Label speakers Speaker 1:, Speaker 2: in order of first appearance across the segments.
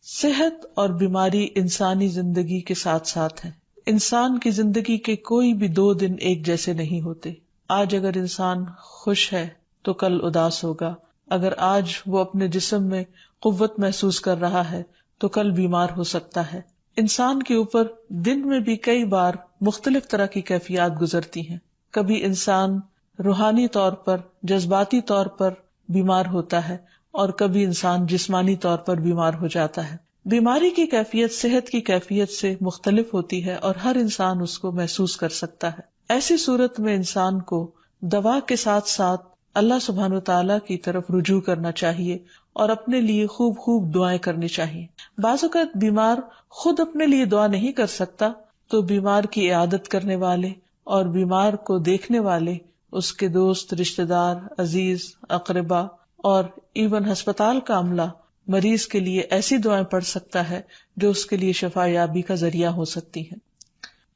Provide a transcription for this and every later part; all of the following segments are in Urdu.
Speaker 1: صحت اور بیماری انسانی زندگی کے ساتھ ساتھ ہیں. انسان کی زندگی کے کوئی بھی 2 دن ایک جیسے نہیں ہوتے. آج اگر انسان خوش ہے تو کل اداس ہوگا. اگر آج وہ اپنے جسم میں قوت محسوس کر رہا ہے تو کل بیمار ہو سکتا ہے. انسان کے اوپر دن میں بھی کئی بار مختلف طرح کی کیفیات گزرتی ہیں. کبھی انسان روحانی طور پر، جذباتی طور پر بیمار ہوتا ہے اور کبھی انسان جسمانی طور پر بیمار ہو جاتا ہے. بیماری کی کیفیت صحت کی کیفیت سے مختلف ہوتی ہے اور ہر انسان اس کو محسوس کر سکتا ہے. ایسی صورت میں انسان کو دوا کے ساتھ ساتھ اللہ سبحانہ وتعالیٰ کی طرف رجوع کرنا چاہیے اور اپنے لیے خوب خوب دعائیں کرنی چاہیے. بعض اوقات بیمار خود اپنے لیے دعا نہیں کر سکتا تو بیمار کی عیادت کرنے والے اور بیمار کو دیکھنے والے، اس کے دوست، رشتہ دار، عزیز، اقربا اور ایون ہسپتال کا عملہ مریض کے لیے ایسی دعائیں پڑھ سکتا ہے جو اس کے لیے شفا یابی کا ذریعہ ہو سکتی ہیں.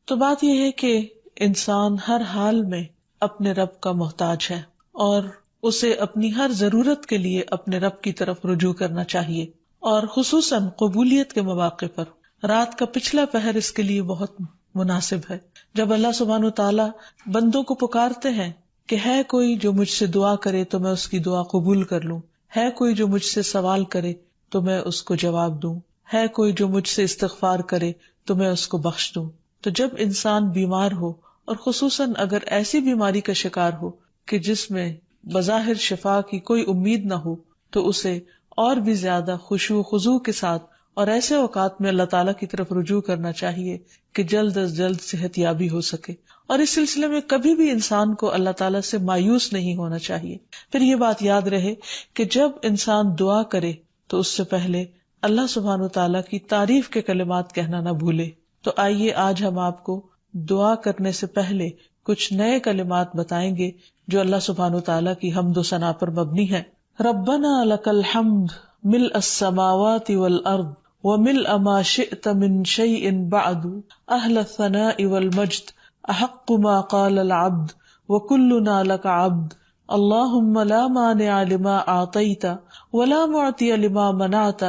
Speaker 1: تو بات یہ ہے کہ انسان ہر حال میں اپنے رب کا محتاج ہے اور اسے اپنی ہر ضرورت کے لیے اپنے رب کی طرف رجوع کرنا چاہیے، اور خصوصاً قبولیت کے مواقع پر. رات کا پچھلا پہر اس کے لیے بہت مناسب ہے، جب اللہ سبحانہ وتعالیٰ بندوں کو پکارتے ہیں کہ ہے کوئی جو مجھ سے دعا کرے تو میں اس کی دعا قبول کر لوں، ہے کوئی جو مجھ سے سوال کرے تو میں اس کو جواب دوں، ہے کوئی جو مجھ سے استغفار کرے تو میں اس کو بخش دوں. تو جب انسان بیمار ہو اور خصوصاً اگر ایسی بیماری کا شکار ہو کہ جس میں بظاہر شفا کی کوئی امید نہ ہو، تو اسے اور بھی زیادہ خشوع و خضوع کے ساتھ اور ایسے اوقات میں اللہ تعالیٰ کی طرف رجوع کرنا چاہیے کہ جلد از جلد صحت یابی ہو سکے. اور اس سلسلے میں کبھی بھی انسان کو اللہ تعالیٰ سے مایوس نہیں ہونا چاہیے. پھر یہ بات یاد رہے کہ جب انسان دعا کرے تو اس سے پہلے اللہ سبحانہ وتعالیٰ کی تعریف کے کلمات کہنا نہ بھولے. تو آئیے آج ہم آپ کو دعا کرنے سے پہلے کچھ نئے کلمات بتائیں گے جو اللہ سبحانہ وتعالیٰ کی حمد و ثنا پر مبنی ہے. ربنا لک الحمد ملء السماوات والارض وملء ما شئت من شيء بعد اهل الثناء والمجد احق ما قال العبد وكلنا لك عبد اللهم لا مانع لما اعطيت ولا معطي لما منعت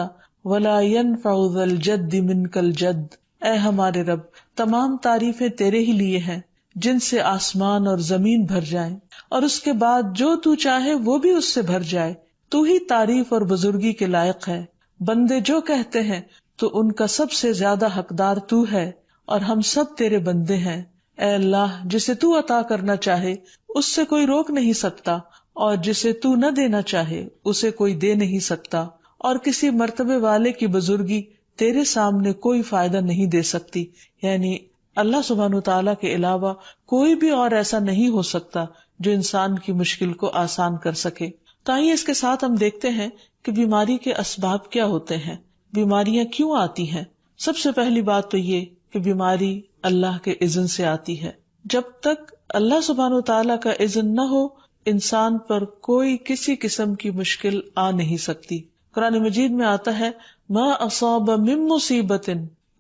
Speaker 1: ولا ينفع ذا الجد منك الجد. اے ہمارے رب، تمام تعریفیں تیرے ہی لیے ہیں جن سے آسمان اور زمین بھر جائیں اور اس کے بعد جو تو چاہے وہ بھی اس سے بھر جائے. تو ہی تعریف اور بزرگی کے لائق ہے. بندے جو کہتے ہیں تو ان کا سب سے زیادہ حقدار تو ہے اور ہم سب تیرے بندے ہیں. اے اللہ، جسے تو عطا کرنا چاہے اس سے کوئی روک نہیں سکتا اور جسے تو نہ دینا چاہے اسے کوئی دے نہیں سکتا، اور کسی مرتبے والے کی بزرگی تیرے سامنے کوئی فائدہ نہیں دے سکتی. یعنی اللہ سبحانہ وتعالیٰ کے علاوہ کوئی بھی اور ایسا نہیں ہو سکتا جو انسان کی مشکل کو آسان کر سکے. تو آئیے اس کے ساتھ ہم دیکھتے ہیں کہ بیماری کے اسباب کیا ہوتے ہیں، بیماریاں کیوں آتی ہیں. سب سے پہلی بات تو یہ کہ بیماری اللہ کے اذن سے آتی ہے. جب تک اللہ سبحانہ وتعالیٰ کا اذن نہ ہو انسان پر کوئی کسی قسم کی مشکل آ نہیں سکتی. قرآن مجید میں آتا ہے ما اصاب من مصیبت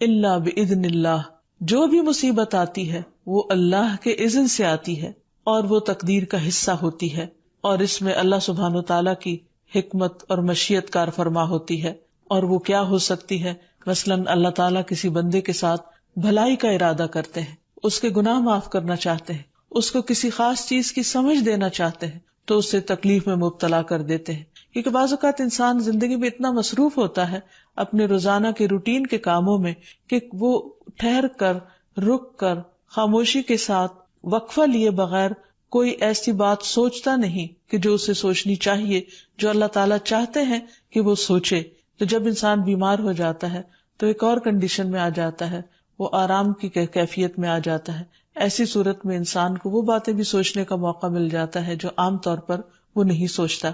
Speaker 1: الا باذن اللہ. جو بھی مصیبت آتی ہے وہ اللہ کے اذن سے آتی ہے اور وہ تقدیر کا حصہ ہوتی ہے، اور اس میں اللہ سبحانہ وتعالیٰ کی حکمت اور مشیت کار فرما ہوتی ہے. اور وہ کیا ہو سکتی ہے؟ مثلاً اللہ تعالیٰ کسی بندے کے ساتھ بھلائی کا ارادہ کرتے ہیں، اس کے گناہ معاف کرنا چاہتے ہیں، اس کو کسی خاص چیز کی سمجھ دینا چاہتے ہیں تو اسے تکلیف میں مبتلا کر دیتے ہیں. کیونکہ بعض اوقات انسان زندگی میں اتنا مصروف ہوتا ہے اپنے روزانہ کے روٹین کے کاموں میں کہ وہ ٹھہر کر، رک کر، خاموشی کے ساتھ وقفہ لیے بغیر کوئی ایسی بات سوچتا نہیں کہ جو اسے سوچنی چاہیے، جو اللہ تعالیٰ چاہتے ہیں کہ وہ سوچے. تو جب انسان بیمار ہو جاتا ہے تو ایک اور کنڈیشن میں آ جاتا ہے، وہ آرام کی کیفیت میں آ جاتا ہے. ایسی صورت میں انسان کو وہ باتیں بھی سوچنے کا موقع مل جاتا ہے جو عام طور پر وہ نہیں سوچتا.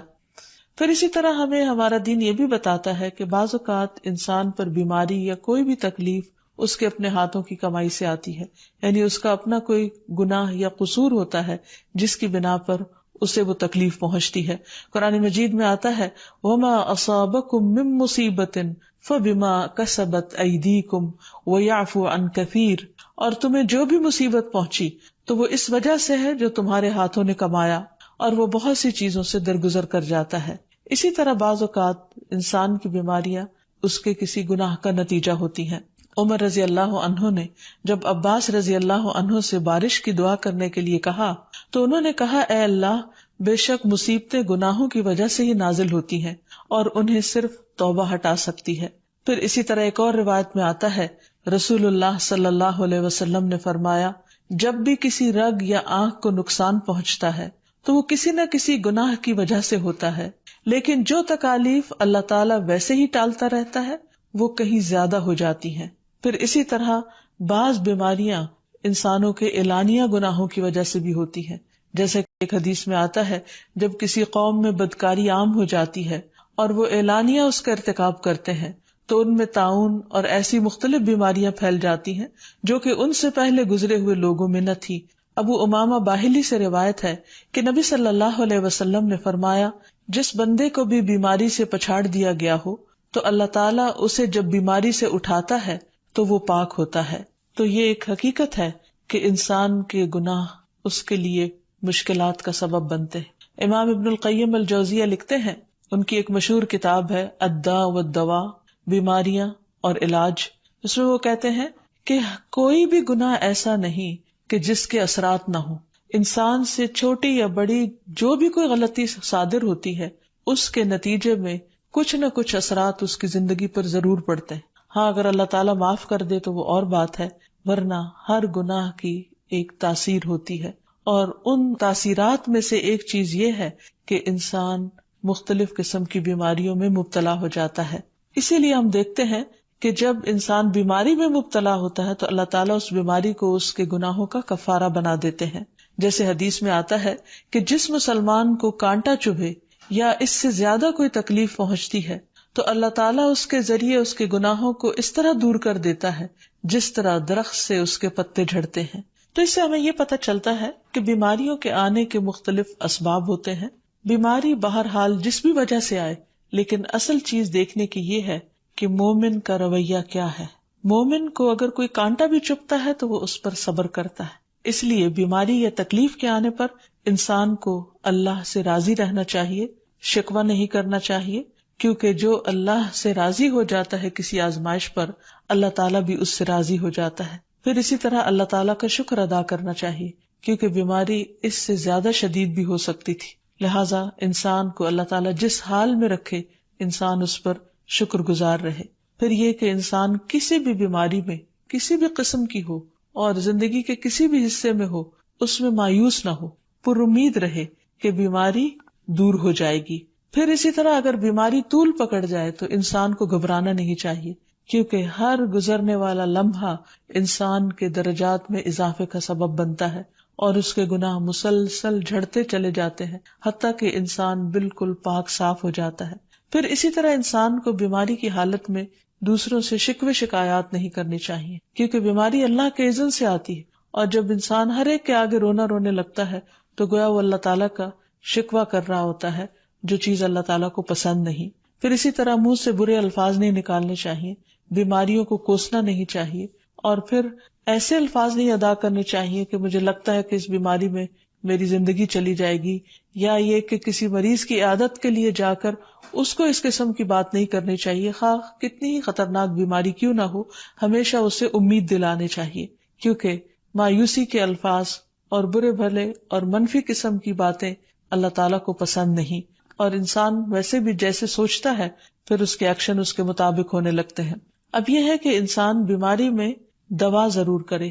Speaker 1: پھر اسی طرح ہمیں ہمارا دین یہ بھی بتاتا ہے کہ بعض اوقات انسان پر بیماری یا کوئی بھی تکلیف اس کے اپنے ہاتھوں کی کمائی سے آتی ہے، یعنی اس کا اپنا کوئی گناہ یا قصور ہوتا ہے جس کی بنا پر اسے وہ تکلیف پہنچتی ہے. قرآن مجید میں آتا ہے وَمَا أَصَابَكُم مِّن مُّصِيبَةٍ فَبِمَا كَسَبَتْ أَيْدِيكُمْ وَيَعْفُو عَن كَثِيرٍ. اور تمہیں جو بھی مصیبت پہنچی تو وہ اس وجہ سے ہے جو تمہارے ہاتھوں نے کمایا، اور وہ بہت سی چیزوں سے درگزر کر جاتا ہے. اسی طرح بعض اوقات انسان کی بیماریاں اس کے کسی گناہ کا نتیجہ ہوتی ہیں۔ عمر رضی اللہ عنہ نے جب عباس رضی اللہ عنہ سے بارش کی دعا کرنے کے لیے کہا تو انہوں نے کہا، اے اللہ، بے شک مصیبتیں گناہوں کی وجہ سے ہی نازل ہوتی ہیں اور انہیں صرف توبہ ہٹا سکتی ہے۔ پھر اسی طرح ایک اور روایت میں آتا ہے، رسول اللہ صلی اللہ علیہ وسلم نے فرمایا، جب بھی کسی رگ یا آنکھ کو نقصان پہنچتا ہے تو وہ کسی نہ کسی گناہ کی وجہ سے ہوتا ہے، لیکن جو تکالیف اللہ تعالیٰ ویسے ہی ٹالتا رہتا ہے وہ کہیں زیادہ ہو جاتی ہیں۔ پھر اسی طرح بعض بیماریاں انسانوں کے اعلانیہ گناہوں کی وجہ سے بھی ہوتی ہیں، جیسے کہ ایک حدیث میں آتا ہے، جب کسی قوم میں بدکاری عام ہو جاتی ہے اور وہ اعلانیہ اس کا ارتکاب کرتے ہیں تو ان میں طاعون اور ایسی مختلف بیماریاں پھیل جاتی ہیں جو کہ ان سے پہلے گزرے ہوئے لوگوں میں نہ تھی۔ ابو امامہ باہلی سے روایت ہے کہ نبی صلی اللہ علیہ وسلم نے فرمایا، جس بندے کو بھی بیماری سے پچھاڑ دیا گیا ہو تو اللہ تعالیٰ اسے جب بیماری سے اٹھاتا ہے تو وہ پاک ہوتا ہے۔ تو یہ ایک حقیقت ہے کہ انسان کے گناہ اس کے لیے مشکلات کا سبب بنتے ہیں۔ امام ابن القیم الجوزیہ لکھتے ہیں، ان کی ایک مشہور کتاب ہے الداء والدواء، بیماریاں اور علاج، اس میں وہ کہتے ہیں کہ کوئی بھی گناہ ایسا نہیں کہ جس کے اثرات نہ ہوں۔ انسان سے چھوٹی یا بڑی جو بھی کوئی غلطی صادر ہوتی ہے اس کے نتیجے میں کچھ نہ کچھ اثرات اس کی زندگی پر ضرور پڑتے ہیں۔ ہاں، اگر اللہ تعالیٰ معاف کر دے تو وہ اور بات ہے، ورنہ ہر گناہ کی ایک تاثیر ہوتی ہے، اور ان تاثیرات میں سے ایک چیز یہ ہے کہ انسان مختلف قسم کی بیماریوں میں مبتلا ہو جاتا ہے۔ اسی لیے ہم دیکھتے ہیں کہ جب انسان بیماری میں مبتلا ہوتا ہے تو اللہ تعالیٰ اس بیماری کو اس کے گناہوں کا کفارہ بنا دیتے ہیں۔ جیسے حدیث میں آتا ہے کہ جس مسلمان کو کانٹا چبھے یا اس سے زیادہ کوئی تکلیف پہنچتی ہے تو اللہ تعالیٰ اس کے ذریعے اس کے گناہوں کو اس طرح دور کر دیتا ہے جس طرح درخت سے اس کے پتے جھڑتے ہیں۔ تو اس سے ہمیں یہ پتہ چلتا ہے کہ بیماریوں کے آنے کے مختلف اسباب ہوتے ہیں۔ بیماری بہرحال جس بھی وجہ سے آئے، لیکن اصل چیز دیکھنے کی یہ ہے کہ مومن کا رویہ کیا ہے۔ مومن کو اگر کوئی کانٹا بھی چبھتا ہے تو وہ اس پر صبر کرتا ہے۔ اس لیے بیماری یا تکلیف کے آنے پر انسان کو اللہ سے راضی رہنا چاہیے، شکوہ نہیں کرنا چاہیے، کیونکہ جو اللہ سے راضی ہو جاتا ہے کسی آزمائش پر، اللہ تعالیٰ بھی اس سے راضی ہو جاتا ہے۔ پھر اسی طرح اللہ تعالیٰ کا شکر ادا کرنا چاہیے، کیونکہ بیماری اس سے زیادہ شدید بھی ہو سکتی تھی، لہٰذا انسان کو اللہ تعالیٰ جس حال میں رکھے انسان اس پر شکر گزار رہے۔ پھر یہ کہ انسان کسی بھی بیماری میں کسی بھی قسم کی ہو اور زندگی کے کسی بھی حصے میں ہو، اس میں مایوس نہ ہو، پر امید رہے کہ بیماری دور ہو جائے گی۔ پھر اسی طرح اگر بیماری طول پکڑ جائے تو انسان کو گھبرانا نہیں چاہیے، کیونکہ ہر گزرنے والا لمحہ انسان کے درجات میں اضافے کا سبب بنتا ہے اور اس کے گناہ مسلسل جھڑتے چلے جاتے ہیں حتیٰ کہ انسان بالکل پاک صاف ہو جاتا ہے۔ پھر اسی طرح انسان کو بیماری کی حالت میں دوسروں سے شکوے شکایات نہیں کرنی چاہیے، کیونکہ بیماری اللہ کے اذن سے آتی ہے، اور جب انسان ہر ایک کے آگے رونے لگتا ہے تو گویا وہ اللہ تعالیٰ کا شکوہ کر رہا ہوتا ہے، جو چیز اللہ تعالیٰ کو پسند نہیں۔ پھر اسی طرح منہ سے برے الفاظ نہیں نکالنے چاہیے، بیماریوں کو کوسنا نہیں چاہیے، اور پھر ایسے الفاظ نہیں ادا کرنے چاہیے کہ مجھے لگتا ہے کہ اس بیماری میں میری زندگی چلی جائے گی، یا یہ کہ کسی مریض کی عیادت کے لیے جا کر اس کو اس قسم کی بات نہیں کرنی چاہیے، خواہ کتنی ہی خطرناک بیماری کیوں نہ ہو، ہمیشہ اسے امید دلانے چاہیے، کیونکہ مایوسی کے الفاظ اور برے بھلے اور منفی قسم کی باتیں اللہ تعالیٰ کو پسند نہیں، اور انسان ویسے بھی جیسے سوچتا ہے پھر اس کے ایکشن اس کے مطابق ہونے لگتے ہیں۔ اب یہ ہے کہ انسان بیماری میں دوا ضرور کرے،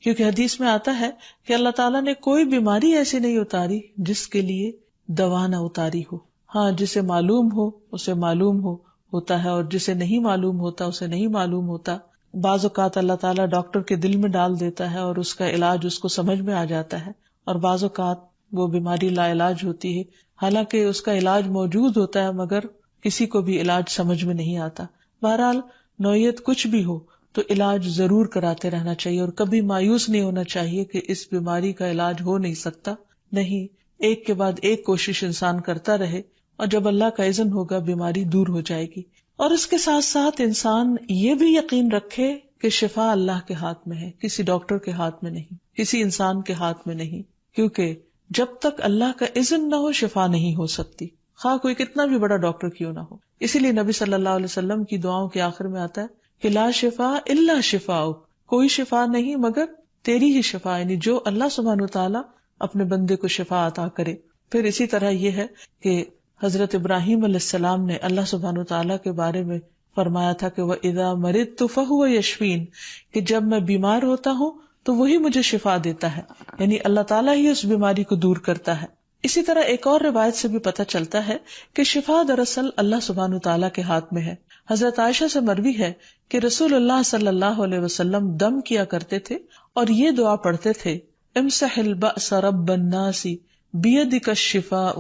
Speaker 1: کیونکہ حدیث میں آتا ہے کہ اللہ تعالیٰ نے کوئی بیماری ایسی نہیں اتاری جس کے لیے دوا نہ اتاری ہو۔ ہاں، جسے معلوم ہو اسے معلوم ہوتا ہے، اور جسے نہیں معلوم ہوتا اسے نہیں معلوم ہوتا۔ بعض اوقات اللہ تعالیٰ ڈاکٹر کے دل میں ڈال دیتا ہے اور اس کا علاج اس کو سمجھ میں آ جاتا ہے، اور بعض اوقات وہ بیماری لا علاج ہوتی ہے، حالانکہ اس کا علاج موجود ہوتا ہے مگر کسی کو بھی علاج سمجھ میں نہیں آتا۔ بہرحال نوعیت کچھ بھی ہو تو علاج ضرور کراتے رہنا چاہیے، اور کبھی مایوس نہیں ہونا چاہیے کہ اس بیماری کا علاج ہو نہیں سکتا، نہیں، ایک کے بعد ایک کوشش انسان کرتا رہے، اور جب اللہ کا اذن ہوگا بیماری دور ہو جائے گی۔ اور اس کے ساتھ ساتھ انسان یہ بھی یقین رکھے کہ شفا اللہ کے ہاتھ میں ہے، کسی ڈاکٹر کے ہاتھ میں نہیں، کسی انسان کے ہاتھ میں نہیں، کیونکہ جب تک اللہ کا اذن نہ ہو شفا نہیں ہو سکتی، خواہ کوئی کتنا بھی بڑا ڈاکٹر کیوں نہ ہو۔ اسی لیے نبی صلی اللہ علیہ وسلم کی دعاؤں کے آخر میں آتا ہے کہ لا شفا الا شفاؤک، کوئی شفا نہیں مگر تیری ہی شفا، یعنی جو اللہ سبحانہ وتعالیٰ اپنے بندے کو شفا عطا کرے۔ پھر اسی طرح یہ ہے کہ حضرت ابراہیم علیہ السلام نے اللہ سبحانہ وتعالیٰ کے بارے میں فرمایا تھا کہ وَإِذَا مَرِضْتُ فَهُوَ يَشْفِينِ، کہ جب میں بیمار ہوتا ہوں تو وہی مجھے شفا دیتا ہے، یعنی اللہ تعالیٰ ہی اس بیماری کو دور کرتا ہے۔ اسی طرح ایک اور روایت سے بھی پتہ چلتا ہے کہ شفا دراصل اللہ سبحانہ وتعالیٰ کے ہاتھ میں ہے۔ حضرت عائشہ سے مروی ہے کہ رسول اللہ صلی اللہ علیہ وسلم دم کیا کرتے تھے اور یہ دعا پڑھتے تھے، امسح البأس رب الناس بیدک الشفاء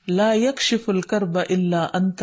Speaker 1: لا یکشف الکرب الا انت،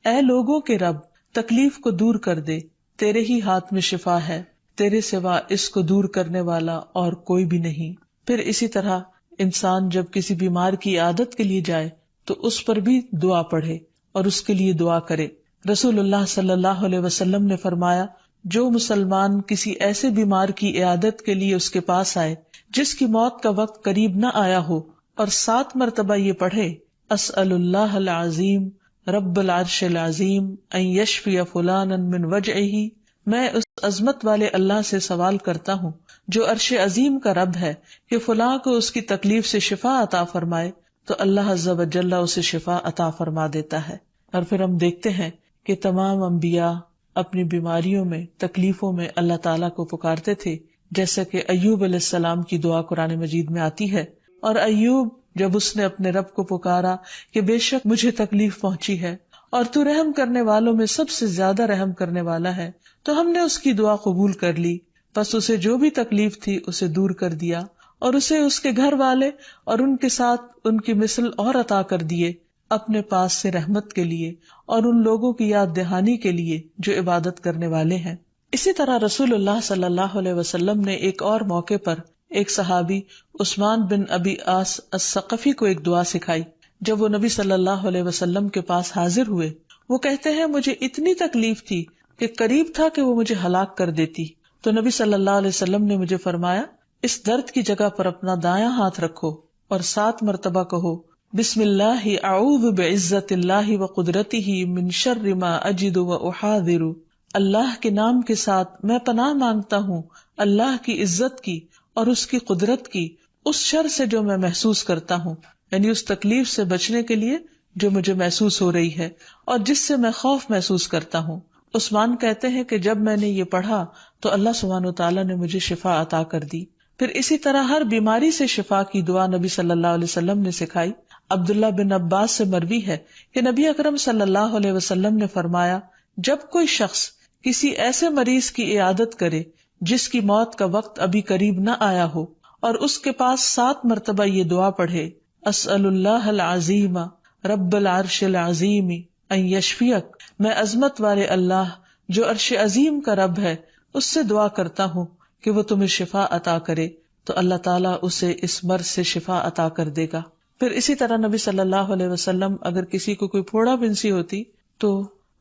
Speaker 1: اے لوگوں کے رب تکلیف کو دور کر دے، تیرے ہی ہاتھ میں شفا ہے، تیرے سوا اس کو دور کرنے والا اور کوئی بھی نہیں۔ پھر اسی طرح انسان جب کسی بیمار کی عیادت کے لیے جائے تو اس پر بھی دعا پڑھے اور اس کے لیے دعا کرے۔ رسول اللہ صلی اللہ علیہ وسلم نے فرمایا، جو مسلمان کسی ایسے بیمار کی عیادت کے لیے اس کے پاس آئے جس کی موت کا وقت قریب نہ آیا ہو اور 7 مرتبہ یہ پڑھے، اسأل اللہ العظیم رب العرش العظیم ان یشفی فلانا من وجعہ، میں اس عظمت والے اللہ سے سوال کرتا ہوں جو عرش عظیم کا رب ہے کہ فلاں کو اس کی تکلیف سے شفا عطا فرمائے، تو اللہ عز و جل اسے شفا عطا فرما دیتا ہے۔ اور پھر ہم دیکھتے ہیں کہ تمام انبیاء اپنی بیماریوں میں، تکلیفوں میں اللہ تعالیٰ کو پکارتے تھے، جیسا کہ ایوب علیہ السلام کی دعا قرآن مجید میں آتی ہے۔ اور ایوب جب اس نے اپنے رب کو پکارا کہ بے شک مجھے تکلیف پہنچی ہے اور تو رحم کرنے والوں میں سب سے زیادہ رحم کرنے والا ہے، تو ہم نے اس کی دعا قبول کر لی، بس اسے جو بھی تکلیف تھی اسے دور کر دیا اور اسے اس کے گھر والے اور ان کے ساتھ ان کی مثل اور عطا کر دیے اپنے پاس سے رحمت کے لیے اور ان لوگوں کی یاد دہانی کے لیے جو عبادت کرنے والے ہیں۔ اسی طرح رسول اللہ صلی اللہ علیہ وسلم نے ایک اور موقع پر ایک صحابی عثمان بن ابی عاص الثقفی کو ایک دعا سکھائی۔ جب وہ نبی صلی اللہ علیہ وسلم کے پاس حاضر ہوئے، وہ کہتے ہیں مجھے اتنی تکلیف تھی کہ قریب تھا کہ وہ مجھے ہلاک کر دیتی، تو نبی صلی اللہ علیہ وسلم نے مجھے فرمایا، اس درد کی جگہ پر اپنا دایاں ہاتھ رکھو اور 7 مرتبہ کہو، بسم اللہ اعوذ بعزت اللہ و قدرتہ من شر ما اجد و احاذر، اللہ کے نام کے ساتھ میں پناہ مانگتا ہوں اللہ کی عزت کی اور اس کی قدرت کی اس شر سے جو میں محسوس کرتا ہوں، یعنی اس تکلیف سے بچنے کے لیے جو مجھے محسوس ہو رہی ہے اور جس سے میں خوف محسوس کرتا ہوں۔ عثمان کہتے ہیں کہ جب میں نے یہ پڑھا تو اللہ سبحانہ وتعالیٰ نے مجھے شفا عطا کر دی۔ پھر اسی طرح ہر بیماری سے شفا کی دعا نبی صلی اللہ علیہ وسلم نے سکھائی۔ عبداللہ بن عباس سے مروی ہے کہ نبی اکرم صلی اللہ علیہ وسلم نے فرمایا، جب کوئی شخص کسی ایسے مریض کی عیادت کرے جس کی موت کا وقت ابھی قریب نہ آیا ہو اور اس کے پاس 7 مرتبہ یہ دعا پڑھے، اسأل اللہ العظیم رب العرش العظیم ان یشفیک، میں عظمت والے اللہ جو عرش عظیم کا رب ہے اس سے دعا کرتا ہوں کہ وہ تمہیں شفا عطا کرے، تو اللہ تعالیٰ اسے اس مرض سے شفا عطا کر دے گا۔ پھر اسی طرح نبی صلی اللہ علیہ وسلم اگر کسی کو کوئی پھوڑا بنسی ہوتی تو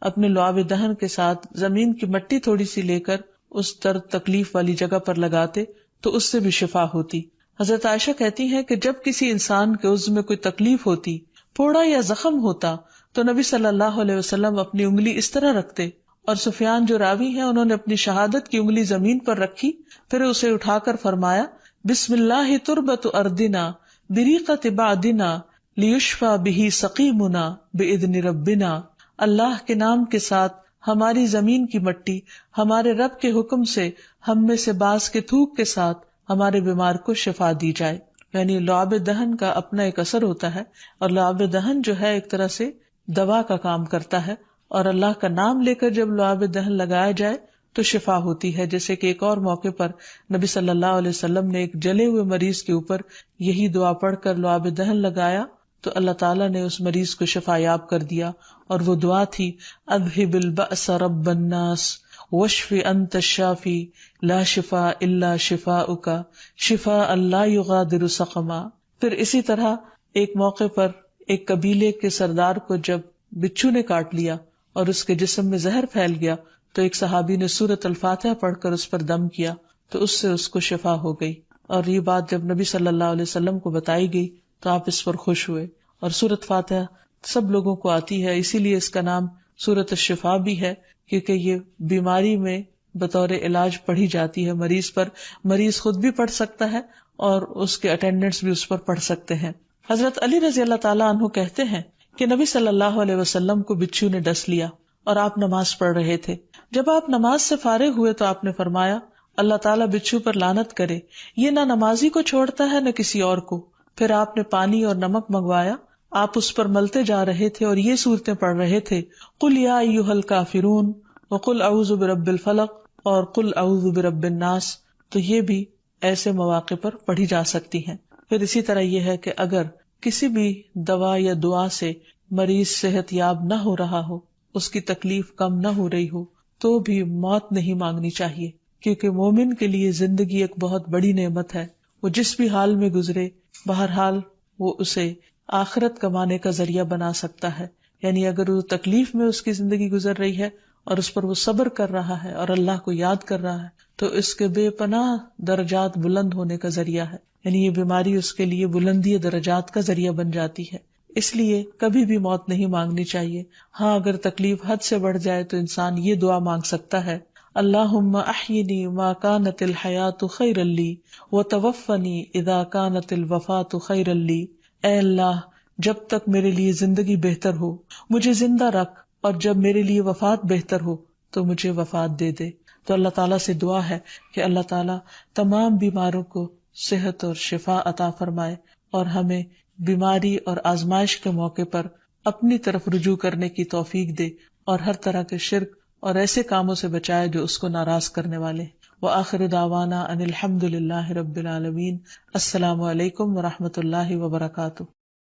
Speaker 1: اپنے لعاب دہن کے ساتھ زمین کی مٹی تھوڑی سی لے کر اس درد تکلیف والی جگہ پر لگاتے تو اس سے بھی شفا ہوتی۔ حضرت عائشہ کہتی ہیں کہ جب کسی انسان کے عضو میں کوئی تکلیف ہوتی، پھوڑا یا زخم ہوتا، تو نبی صلی اللہ علیہ وسلم اپنی انگلی اس طرح رکھتے، اور سفیان جو راوی ہیں انہوں نے اپنی شہادت کی انگلی زمین پر رکھی، پھر اسے اٹھا کر فرمایا، بسم اللہ تربت اردنا بریقت بعدنا لیشفى به سقیمنا باذن ربنا، اللہ کے نام کے ساتھ ہماری زمین کی مٹی ہمارے رب کے حکم سے ہم میں سے بعض کے تھوک کے ساتھ ہمارے بیمار کو شفا دی جائے۔ یعنی لعاب دہن کا اپنا ایک اثر ہوتا ہے، اور لعاب دہن جو ہے ایک طرح سے دوا کا کام کرتا ہے، اور اللہ کا نام لے کر جب لعاب دہن لگایا جائے تو شفا ہوتی ہے۔ جیسے کہ ایک اور موقع پر نبی صلی اللہ علیہ وسلم نے ایک جلے ہوئے مریض کے اوپر یہی دعا پڑھ کر لعاب دہن لگایا تو اللہ تعالیٰ نے اس مریض کو شفا یاب کر دیا، اور وہ دعا تھی، اذہب البأس رب الناس واشف انت الشافی لا شفاء الا شفاؤک شفاء لا یغادر سقما۔ پھر اسی طرح ایک موقع پر ایک قبیلے کے سردار کو جب بچھو نے کاٹ لیا اور اس کے جسم میں زہر پھیل گیا تو ایک صحابی نے سورۃ الفاتحہ پڑھ کر اس پر دم کیا تو اس سے اس کو شفا ہو گئی، اور یہ بات جب نبی صلی اللہ علیہ وسلم کو بتائی گئی تو آپ اس پر خوش ہوئے۔ اور سورۃ فاتحہ سب لوگوں کو آتی ہے، اسی لیے اس کا نام سورۃ الشفا بھی ہے، کیونکہ یہ بیماری میں بطور علاج پڑھی جاتی ہے مریض پر. مریض خود بھی پڑھ سکتا ہے اور اس کے اٹینڈنٹس بھی اس پر پڑھ سکتے ہیں. حضرت علی رضی اللہ تعالیٰ عنہ کہتے ہیں کہ نبی صلی اللہ علیہ وسلم کو بچھو نے ڈس لیا اور آپ نماز پڑھ رہے تھے. جب آپ نماز سے فارغ ہوئے تو آپ نے فرمایا اللہ تعالیٰ بچھو پر لعنت کرے، یہ نہ نمازی کو چھوڑتا ہے نہ کسی اور کو. پھر آپ نے پانی اور نمک منگوایا، آپ اس پر ملتے جا رہے تھے اور یہ صورتیں پڑھ رہے تھے، قل یا ایھا الکافرون وقل اعوذ برب الفلق اور قل اعوذ برب الناس. تو یہ بھی ایسے مواقع پر پڑھی جا سکتی ہیں. پھر اسی طرح یہ ہے کہ اگر کسی بھی دوا یا دعا سے مریض صحت یاب نہ ہو رہا ہو، اس کی تکلیف کم نہ ہو رہی ہو، تو بھی موت نہیں مانگنی چاہیے، کیونکہ مومن کے لیے زندگی ایک بہت بڑی نعمت ہے. وہ جس بھی حال میں گزرے، بہرحال وہ اسے آخرت کمانے کا ذریعہ بنا سکتا ہے. یعنی اگر وہ تکلیف میں اس کی زندگی گزر رہی ہے اور اس پر وہ صبر کر رہا ہے اور اللہ کو یاد کر رہا ہے، تو اس کے بے پناہ درجات بلند ہونے کا ذریعہ ہے. یعنی یہ بیماری اس کے لیے بلندی درجات کا ذریعہ بن جاتی ہے. اس لیے کبھی بھی موت نہیں مانگنی چاہیے. ہاں اگر تکلیف حد سے بڑھ جائے تو انسان یہ دعا مانگ سکتا ہے، اللہم احینی ما کانت الحیات خیرا لی وتوفنی اذا کانت الوفات خیرا لی. اے اللہ، جب تک میرے لیے زندگی بہتر ہو مجھے زندہ رکھ، اور جب میرے لیے وفات بہتر ہو تو مجھے وفات دے دے. تو اللہ تعالیٰ سے دعا ہے کہ اللہ تعالیٰ تمام بیماروں کو صحت اور شفا عطا فرمائے، اور ہمیں بیماری اور آزمائش کے موقع پر اپنی طرف رجوع کرنے کی توفیق دے، اور ہر طرح کے شرک اور ایسے کاموں سے بچائے جو اس کو ناراض کرنے والے. وآخر دعوانا ان الحمد للہ رب العالمین. السلام علیکم ورحمۃ اللہ وبرکاتہ.